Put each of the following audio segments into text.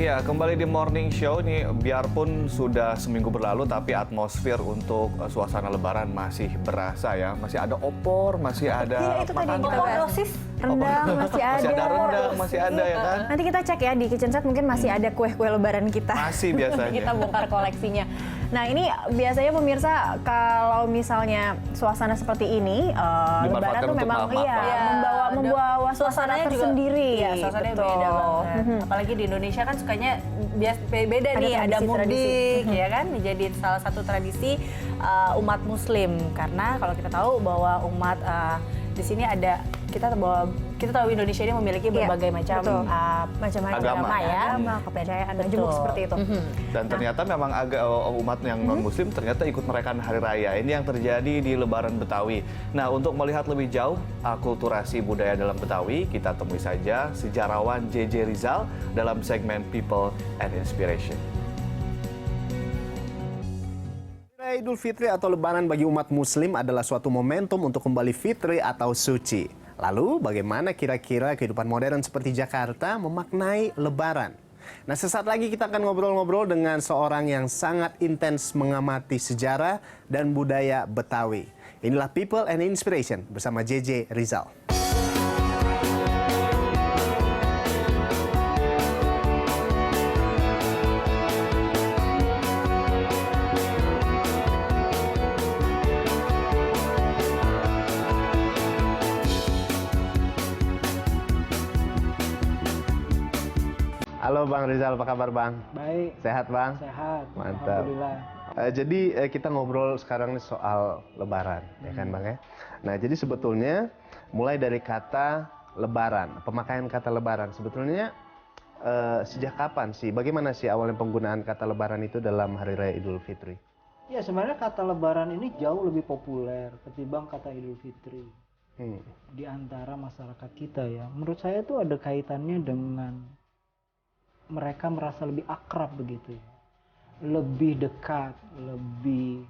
Iya, kembali di Morning Show nih, biarpun sudah seminggu berlalu, tapi atmosfer untuk suasana Lebaran masih berasa ya. Masih ada opor, masih ada Iya, itu tadi makanan. kita bahas. Rendang masih ada. Masih ada rendang, masih ada ya kan? Nanti kita cek ya di Kitchen Set, mungkin masih ada kue-kue Lebaran kita. Masih biasanya. Kita bongkar koleksinya. Nah ini biasanya pemirsa kalau misalnya suasana seperti ini, Lebaran tuh untuk memang maaf-maaf. membawa suasana tersendiri. Iya, suasananya beda banget. Apalagi di Indonesia kan sukanya beda nih, ada mudik ya kan, menjadi salah satu tradisi umat Muslim. Karena kalau kita tahu bahwa umat di sini ada kita tahu Indonesia ini memiliki berbagai macam agama ya, kepercayaan dan juga seperti itu. Dan ternyata memang umat yang non-muslim ternyata ikut merayakan hari raya. Ini yang terjadi di Lebaran Betawi. Nah, untuk melihat lebih jauh akulturasi budaya dalam Betawi, kita temui saja sejarawan JJ Rizal dalam segmen People and Inspiration. Idul Fitri atau Lebaran bagi umat Muslim adalah suatu momentum untuk kembali fitri atau suci. Lalu, bagaimana kira-kira kehidupan modern seperti Jakarta memaknai Lebaran? Nah, sesaat lagi kita akan ngobrol-ngobrol dengan seorang yang sangat intens mengamati sejarah dan budaya Betawi. Inilah People and Inspiration bersama JJ Rizal. Halo Bang Rizal, apa kabar Bang? Baik. Sehat Bang? Sehat. Mantap. Alhamdulillah. Jadi kita ngobrol sekarang nih soal Lebaran, ya kan Bang ya? Nah, jadi sebetulnya mulai dari kata Lebaran, pemakaian kata Lebaran, sebetulnya sejak kapan sih? Bagaimana sih awalnya penggunaan kata Lebaran itu dalam Hari Raya Idul Fitri? Ya sebenarnya kata Lebaran ini jauh lebih populer ketimbang kata Idul Fitri di antara masyarakat kita ya. Menurut saya itu ada kaitannya dengan mereka merasa lebih akrab begitu ya, lebih dekat, lebih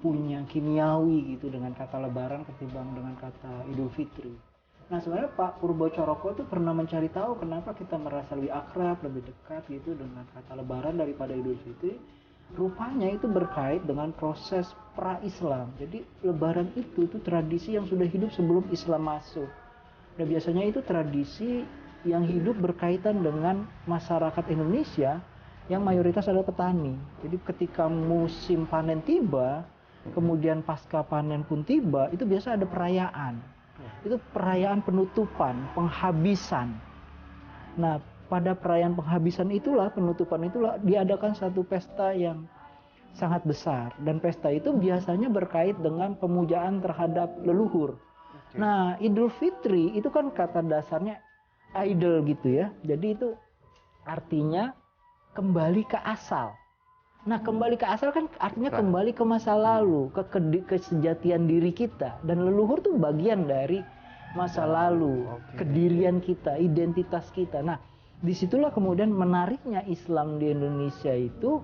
punya kimiawi gitu dengan kata Lebaran ketimbang dengan kata Idul Fitri. Nah sebenarnya Pak Purbo Coroko itu pernah mencari tahu kenapa kita merasa lebih akrab, lebih dekat gitu dengan kata Lebaran daripada Idul Fitri. Rupanya itu berkait dengan proses pra-Islam. Jadi Lebaran itu tradisi yang sudah hidup sebelum Islam masuk. Dan biasanya itu tradisi yang hidup berkaitan dengan masyarakat Indonesia yang mayoritas adalah petani. Jadi ketika musim panen tiba, kemudian pasca panen pun tiba, itu biasa ada perayaan. Itu perayaan penutupan, penghabisan. Nah, pada perayaan penghabisan itulah, penutupan itulah diadakan satu pesta yang sangat besar. Dan pesta itu biasanya berkait dengan pemujaan terhadap leluhur. Nah, Idul Fitri itu kan kata dasarnya idol gitu ya. Jadi itu artinya kembali ke asal. Nah, kembali ke asal kan artinya kembali ke masa lalu, ke kesejatian diri kita. Dan leluhur tuh bagian dari masa lalu, kedirian kita, identitas kita. Nah, disitulah kemudian menariknya Islam di Indonesia itu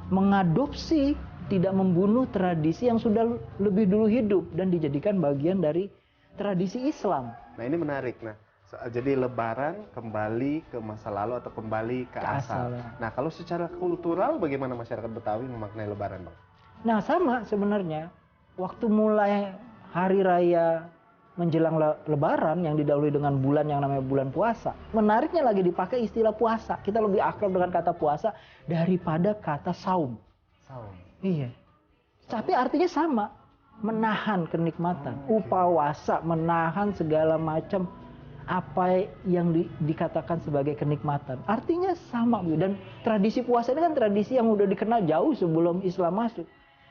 mengadopsi, tidak membunuh tradisi yang sudah lebih dulu hidup dan dijadikan bagian dari tradisi Islam. Nah, ini menarik. Nah, jadi Lebaran kembali ke masa lalu atau kembali ke asal. Nah, kalau secara kultural bagaimana masyarakat Betawi memaknai Lebaran, Bang? Nah, sama sebenarnya. Waktu mulai hari raya menjelang Lebaran yang didahului dengan bulan yang namanya bulan puasa, menariknya lagi dipakai istilah puasa. Kita lebih akrab dengan kata puasa daripada kata saum. Saum. Iya. Tapi artinya sama. Menahan kenikmatan. Upawasa, menahan segala macam apa yang dikatakan sebagai kenikmatan. Artinya sama. Dan tradisi puasa ini kan tradisi yang udah dikenal jauh sebelum Islam masuk.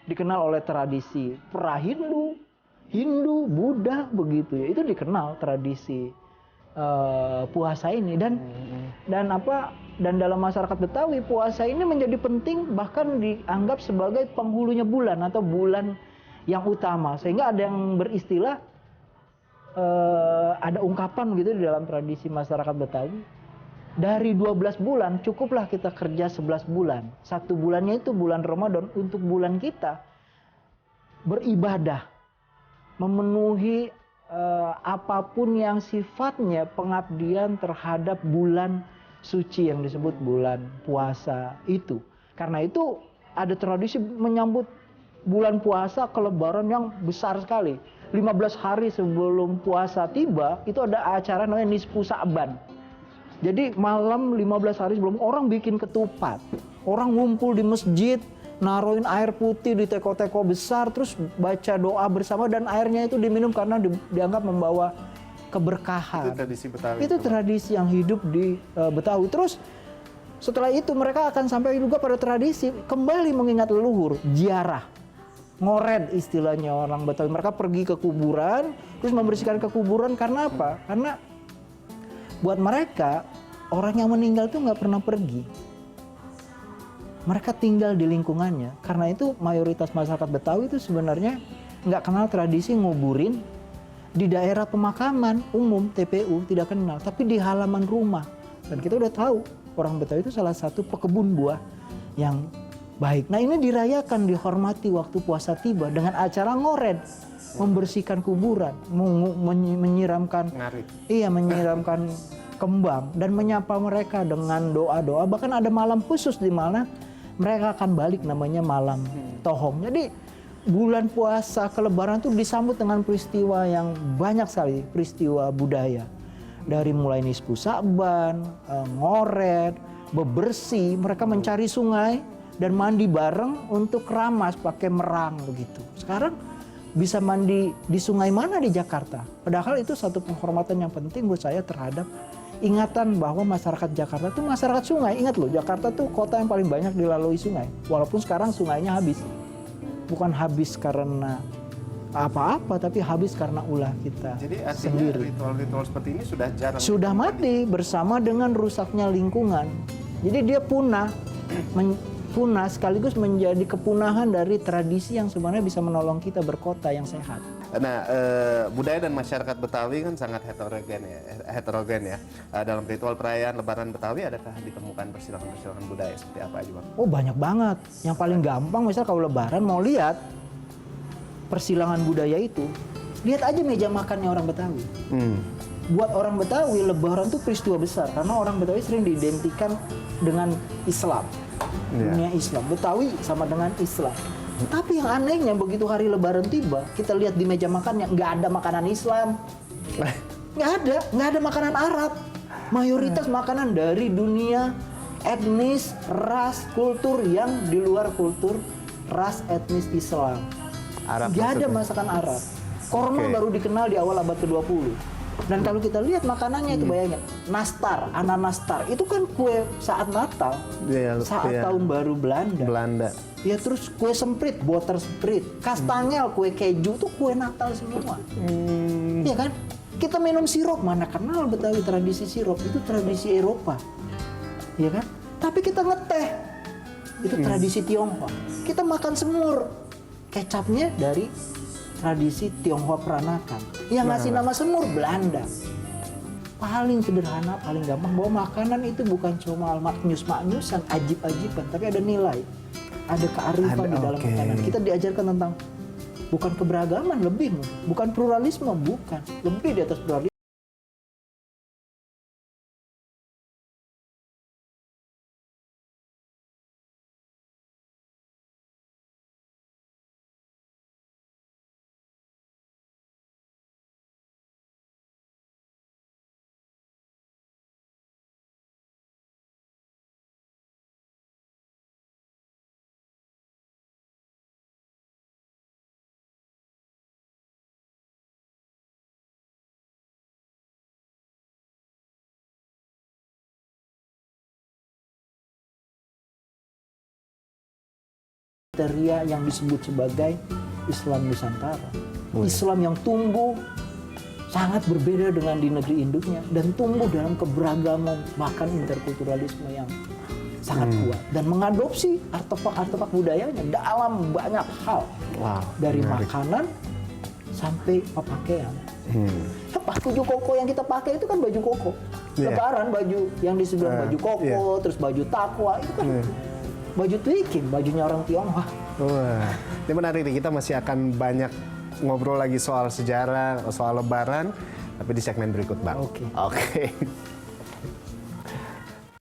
Dikenal oleh tradisi pra-Hindu, Hindu, Buddha, begitu ya. Itu dikenal tradisi puasa ini. Dan dalam masyarakat Betawi puasa ini menjadi penting, bahkan dianggap sebagai penghulunya bulan atau bulan yang utama. Sehingga ada yang beristilah, ada ungkapan gitu di dalam tradisi masyarakat Betawi, dari 12 bulan cukuplah kita kerja 11 bulan. Satu bulannya itu bulan Ramadan untuk bulan kita beribadah, memenuhi apapun yang sifatnya pengabdian terhadap bulan suci yang disebut bulan puasa itu. Karena itu ada tradisi menyambut bulan puasa ke Lebaran yang besar sekali. 15 hari sebelum puasa tiba, itu ada acara namanya Nisfu Sa'ban. Jadi malam 15 hari sebelum, orang bikin ketupat. Orang ngumpul di masjid, naruhin air putih di teko-teko besar, terus baca doa bersama, dan airnya itu diminum karena dianggap membawa keberkahan. Itu tradisi Betawi. Itu tradisi yang hidup di Betawi. Terus setelah itu mereka akan sampai juga pada tradisi kembali mengingat leluhur, ziarah. Ngored istilahnya orang Betawi. Mereka pergi ke kuburan, terus membersihkan ke kuburan. Karena apa? Karena buat mereka, orang yang meninggal itu nggak pernah pergi. Mereka tinggal di lingkungannya. Karena itu mayoritas masyarakat Betawi itu sebenarnya nggak kenal tradisi nguburin di daerah pemakaman umum, TPU, tidak kenal. Tapi di halaman rumah. Dan kita udah tahu, orang Betawi itu salah satu pekebun buah yang baik. Nah ini dirayakan, dihormati waktu puasa tiba dengan acara ngored. Membersihkan kuburan, menyiramkan, menyiramkan kembang dan menyapa mereka dengan doa-doa. Bahkan ada malam khusus di mana mereka akan balik, namanya malam tohong. Jadi bulan puasa ke Lebaran itu disambut dengan peristiwa yang banyak sekali, peristiwa budaya. Dari mulai Nisfu Sa'ban, ngored, bebersih, mereka mencari sungai dan mandi bareng untuk keramas pakai merang begitu. Sekarang bisa mandi di sungai mana di Jakarta. Padahal itu satu penghormatan yang penting buat saya terhadap ingatan bahwa masyarakat Jakarta itu masyarakat sungai. Ingat loh, Jakarta tuh kota yang paling banyak dilalui sungai. Walaupun sekarang sungainya habis. Bukan habis karena apa-apa, tapi habis karena ulah kita. Jadi artinya sendiri. ritual-ritual seperti ini sudah jarang. Sudah mati bersama dengan rusaknya lingkungan. Jadi dia punah sekaligus menjadi kepunahan dari tradisi yang sebenarnya bisa menolong kita berkota yang sehat. Nah, budaya dan masyarakat Betawi kan sangat heterogen ya. Dalam ritual perayaan Lebaran Betawi, adakah ditemukan persilangan-persilangan budaya seperti apa aja, Bang? Oh banyak banget. Yang paling gampang misal kalau Lebaran mau lihat persilangan budaya itu, lihat aja meja makannya orang Betawi. Buat orang Betawi, Lebaran itu peristiwa besar karena orang Betawi sering diidentikan dengan Islam. Dunia Islam, Betawi sama dengan Islam. Tapi yang anehnya begitu hari Lebaran tiba, kita lihat di meja makannya nggak ada makanan Islam, nggak ada makanan Arab. Mayoritas makanan dari dunia etnis, ras, kultur yang di luar kultur ras etnis Islam. Nggak ada masakan Arab. Korma baru dikenal di awal abad ke-20. Dan kalau kita lihat makanannya itu bayangin, nastar, ananastar, itu kan kue saat Natal, saat tahun baru Belanda. Ya terus kue semprit, butter semprit, kastangel, kue keju, itu kue Natal semua. Iya kan? Kita minum sirup, mana kenal Betawi tradisi sirup, itu tradisi Eropa. Iya kan? Tapi kita ngeteh, itu tradisi Tionghoa. Kita makan semur, kecapnya dari tradisi Tionghoa Peranakan. Yang ngasih nama semur Belanda. Paling sederhana, paling gampang bahwa makanan itu bukan cuma maknyus-maknyusan, ajib-ajiban, tapi ada nilai. Ada kearifan di dalam makanan. Kita diajarkan tentang bukan keberagaman, lebih, bukan pluralisme, bukan. Lebih di atas pluralisme. Kriteria yang disebut sebagai Islam Nusantara. Islam yang tumbuh sangat berbeda dengan di negeri induknya dan tumbuh dalam keberagaman bahkan interkulturalisme yang sangat kuat dan mengadopsi artefak-artefak budayanya dalam banyak hal. Dari makanan sampai pakaian. Baju koko yang kita pakai itu kan baju koko. Lebaran baju yang disebut baju koko, terus baju takwa itu kan baju twiking, bajunya orang Tionghoa. Wah, ini menarik nih. Kita masih akan banyak ngobrol lagi soal sejarah, soal Lebaran, tapi di segmen berikut, Bang. Oke.